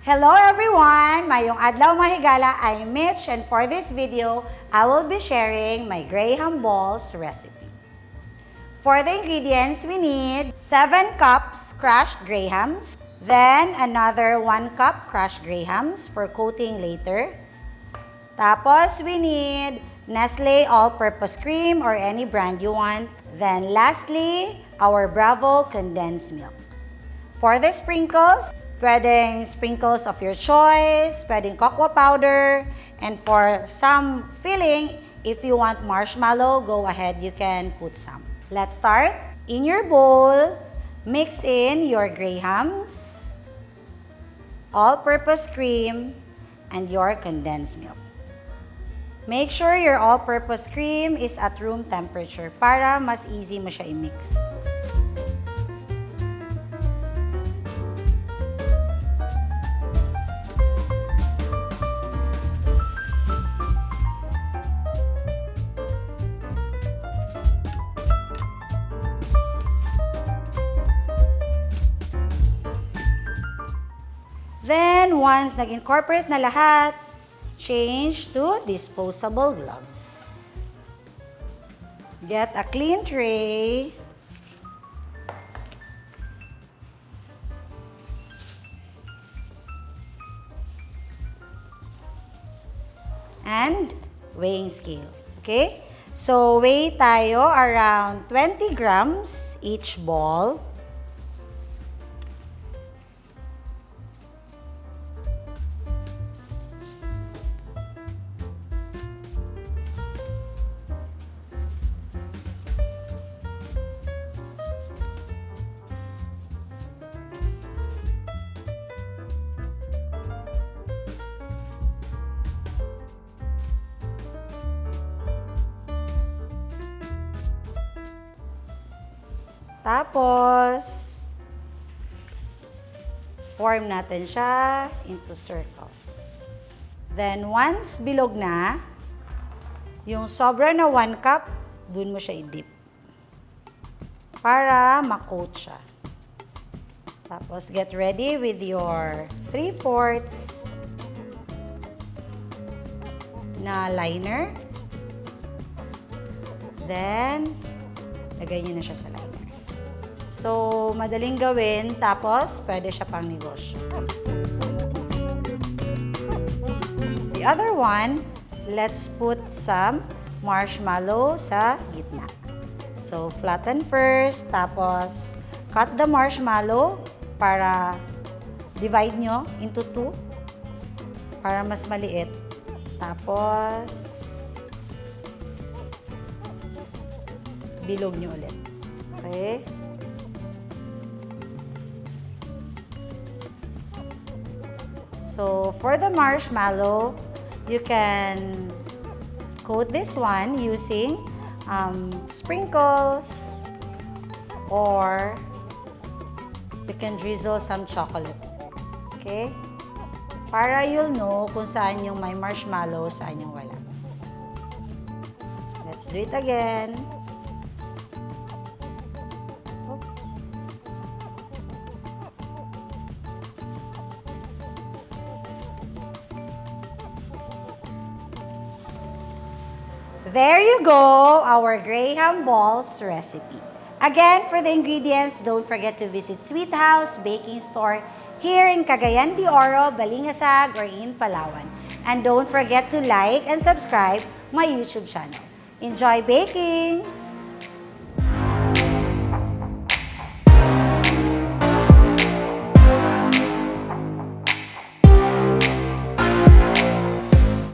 Hello everyone! Mayong adlaw mahigala, I'm Mitch, and for this video, I will be sharing my Graham balls recipe. For the ingredients, we need 7 cups crushed Grahams, then another 1 cup crushed Grahams for coating later. Tapos, we need Nestle all-purpose cream or any brand you want. Then lastly, our Bravo condensed milk. For the sprinkles, pwedeng sprinkles of your choice, pwedeng cocoa powder, and for some filling, if you want marshmallow, go ahead, you can put some. Let's start. In your bowl, mix in your Grahams, all-purpose cream, and your condensed milk. Make sure your all-purpose cream is at room temperature para mas easy mo siya i-mix. Then, once nag-incorporate na lahat, change to disposable gloves. Get a clean tray. And weighing scale. Okay? So, weigh tayo around 20 grams each ball. Tapos, form natin siya into circle. Then, once bilog na, yung sobra na 1 cup, dun mo siya i-dip. Para ma-coat siya. Tapos, get ready with your 3/4 na liner. Then, lagay nyo na siya sa liner. So, madaling gawin, tapos pwede siya pang negosyo. The other one, let's put some marshmallow sa gitna. So, flatten first, tapos cut the marshmallow para divide nyo into 2 para mas maliit. Tapos, bilog nyo ulit. Okay? So, for the marshmallow, you can coat this one using sprinkles, or you can drizzle some chocolate. Okay? Para you'll know kung saan yung may marshmallow, saan yung wala. Let's do it again. There you go, our Graham balls recipe. Again, for the ingredients, don't forget to visit Sweet House Baking Store here in Cagayan de Oro, Balingasag, or in Palawan. And don't forget to like and subscribe my YouTube channel. Enjoy baking!